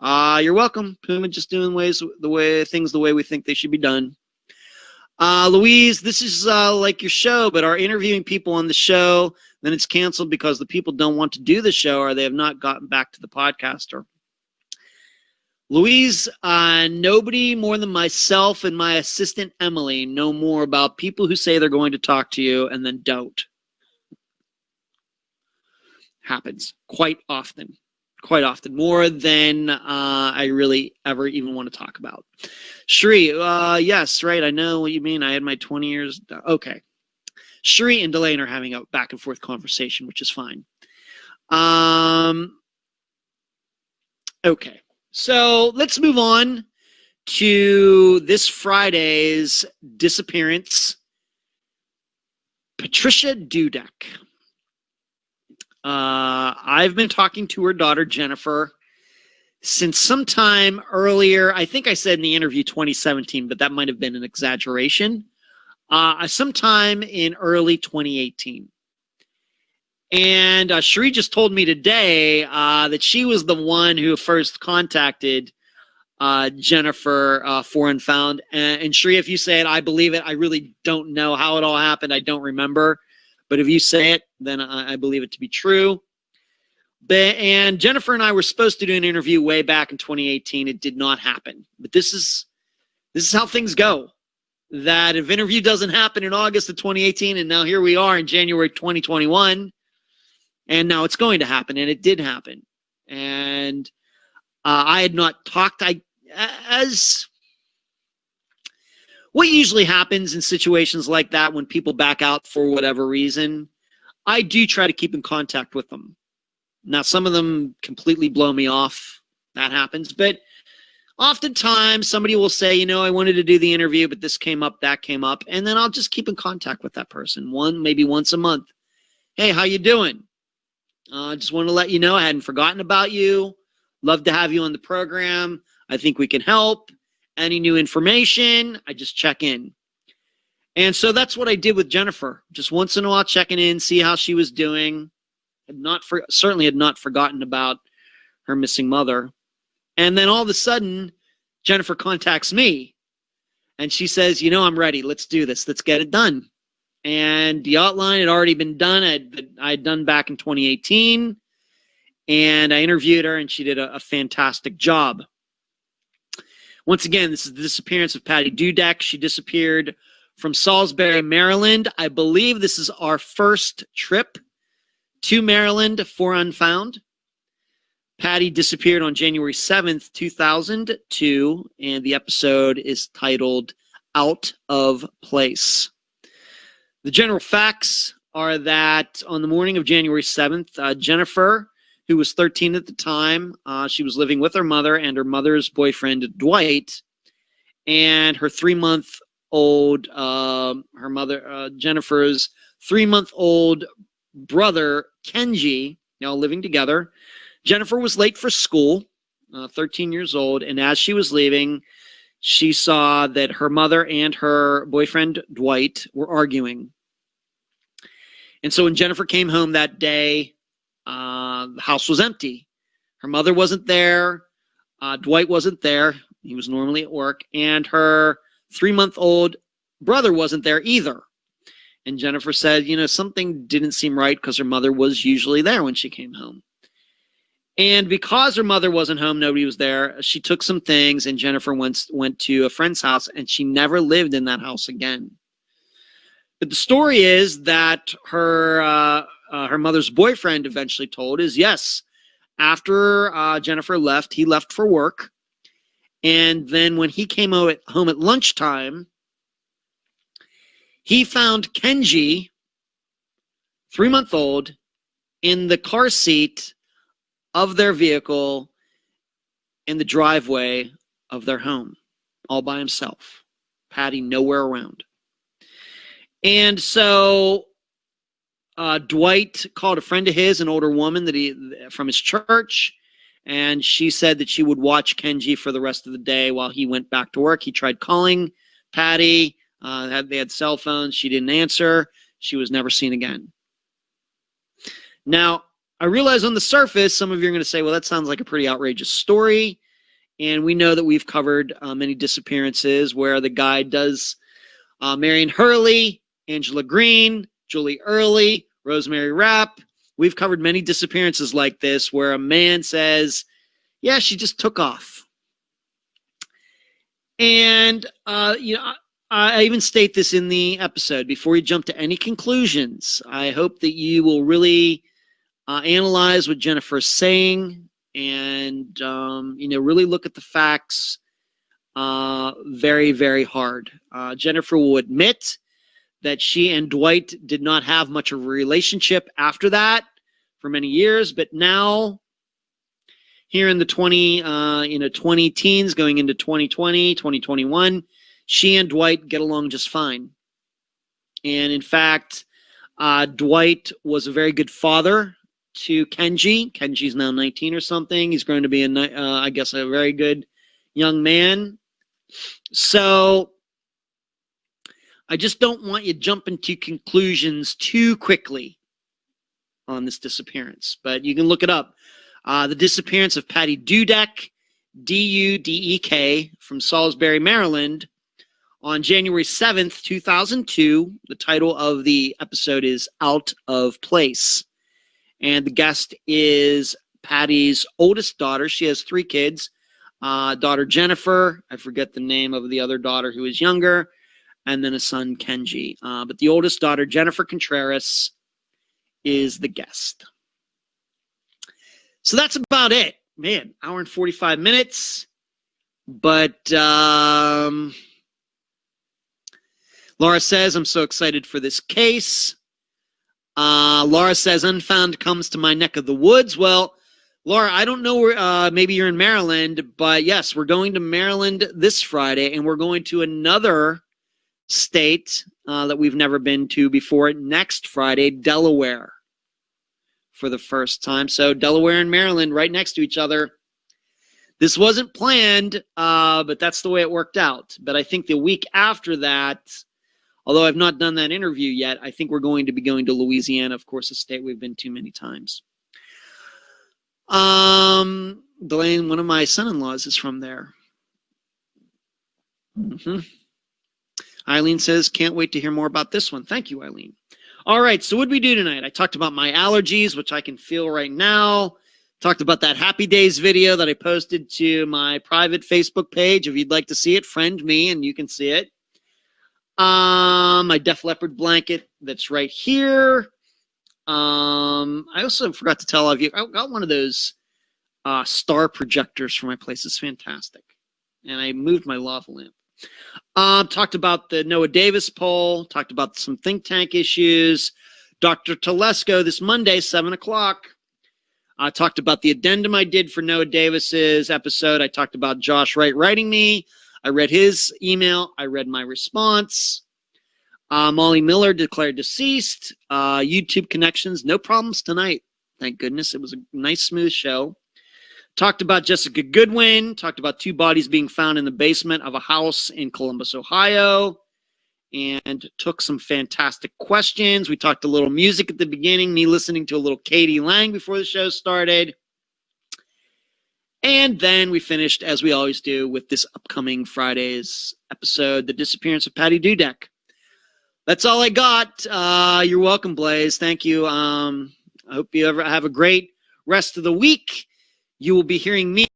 You're welcome. Puma just doing things the way we think they should be done. Louise, this is like your show, but are interviewing people on the show, then it's canceled because the people don't want to do the show or they have not gotten back to the podcaster. Louise, nobody more than myself and my assistant Emily know more about people who say they're going to talk to you and then don't. Happens quite often, more than I really ever even want to talk about. Shri, yes, right, I know what you mean. I had my 20 years. Okay. Shri and Delane are having a back and forth conversation, which is fine. Okay. So let's move on to this Friday's disappearance. Patricia Dudek. I've been talking to her daughter, Jennifer, since sometime earlier. I think I said in the interview 2017, but that might have been an exaggeration. Sometime in early 2018. And Cherie just told me today that she was the one who first contacted Jennifer for Unfound. And Cherie, if you say it, I believe it. I really don't know how it all happened. I don't remember. But if you say it, then I believe it to be true. And Jennifer and I were supposed to do an interview way back in 2018. It did not happen. But this is how things go. That if interview doesn't happen in August of 2018, and now here we are in January 2021, and now it's going to happen, and it did happen. And I had not talked. As what usually happens in situations like that when people back out for whatever reason, I do try to keep in contact with them. Now, some of them completely blow me off. That happens. But oftentimes, somebody will say, I wanted to do the interview, but this came up, that came up. And then I'll just keep in contact with that person, maybe once a month. Hey, how you doing? Just want to let you know I hadn't forgotten about you. Love to have you on the program. I think we can help. Any new information, I just check in. And so that's what I did with Jennifer. Just once in a while, checking in, see how she was doing. Certainly had not forgotten about her missing mother. And then all of a sudden, Jennifer contacts me. And she says, I'm ready. Let's do this. Let's get it done. And the outline had already been done. I'd done back in 2018. And I interviewed her, and she did a fantastic job. Once again, this is the disappearance of Patty Dudek. She disappeared from Salisbury, Maryland. I believe this is our first trip to Maryland for Unfound. Patty disappeared on January 7th, 2002, and the episode is titled Out of Place. The general facts are that on the morning of January 7th, Jennifer, who was 13 at the time, she was living with her mother and her mother's boyfriend, Dwight, and her 3-month-old, Jennifer's 3-month-old brother, Kenji, living together. Jennifer was late for school, 13 years old, and as she was leaving, she saw that her mother and her boyfriend, Dwight, were arguing. And so when Jennifer came home that day, the house was empty. Her mother wasn't there. Dwight wasn't there. He was normally at work. And her 3-month-old brother wasn't there either. And Jennifer said, something didn't seem right because her mother was usually there when she came home. And because her mother wasn't home, nobody was there, she took some things and Jennifer went to a friend's house and she never lived in that house again. But the story is that her mother's boyfriend eventually told is, yes, after Jennifer left, he left for work. And then when he came home at lunchtime, he found Kenji, 3-month-old, in the car seat of their vehicle in the driveway of their home, all by himself. Patty nowhere around. And so Dwight called a friend of his, an older woman from his church, and she said that she would watch Kenji for the rest of the day while he went back to work. He tried calling Patty. They had cell phones. She didn't answer. She was never seen again. Now, I realize on the surface, some of you are going to say, well, that sounds like a pretty outrageous story. And we know that we've covered many disappearances where the guy does Marion Hurley, Angela Green, Julie Early, Rosemary Rapp. We've covered many disappearances like this where a man says, yeah, she just took off. And, I even state this in the episode. Before you jump to any conclusions, I hope that you will really analyze what Jennifer's saying and, really look at the facts very, very hard. Jennifer will admit that she and Dwight did not have much of a relationship after that for many years, but now here in the 20 teens going into 2020, 2021, she and Dwight get along just fine. And in fact, Dwight was a very good father to Kenji. Kenji's now 19 or something. He's going to be, a very good young man. So I just don't want you jumping to conclusions too quickly on this disappearance. But you can look it up. The disappearance of Patty Dudek, Dudek, from Salisbury, Maryland, on January 7th, 2002. The title of the episode is Out of Place. And the guest is Patty's oldest daughter. She has 3 kids. Daughter Jennifer, I forget the name of the other daughter who is younger, and then a son, Kenji. But the oldest daughter, Jennifer Contreras, is the guest. So that's about it. Man, hour and 45 minutes. But Laura says, I'm so excited for this case. Laura says, Unfound comes to my neck of the woods. Well, Laura, I don't know where, maybe you're in Maryland, but yes, we're going to Maryland this Friday, and we're going to another state that we've never been to before next Friday, Delaware, for the first time. So Delaware and Maryland right next to each other. This wasn't planned, but that's the way it worked out. But I think the week after that, although I've not done that interview yet, I think we're going to be going to Louisiana, of course, a state we've been to many times. Delane, one of my son-in-laws is from there. Eileen says, can't wait to hear more about this one. Thank you, Eileen. All right, so what did we do tonight? I talked about my allergies, which I can feel right now. Talked about that Happy Days video that I posted to my private Facebook page. If you'd like to see it, friend me and you can see it. My Def Leppard blanket that's right here. I also forgot to tell all of you, I got one of those star projectors for my place. It's fantastic. And I moved my lava lamp. Talked about the Noah Davis poll. Talked about some think tank issues. Dr. Telesco this Monday, 7 o'clock. I talked about the addendum I did for Noah Davis's episode. I talked about Josh Wright writing me. I read his email. I read my response. Molly Miller declared deceased. YouTube connections, no problems tonight. Thank goodness. It was a nice, smooth show. Talked about Jessica Goodwin. Talked about 2 bodies being found in the basement of a house in Columbus, Ohio. And took some fantastic questions. We talked a little music at the beginning, me listening to a little Katie Lang before the show started. And then we finished, as we always do, with this upcoming Friday's episode, The Disappearance of Patty Dudek. That's all I got. You're welcome, Blaze. Thank you. I hope you have a great rest of the week. You will be hearing me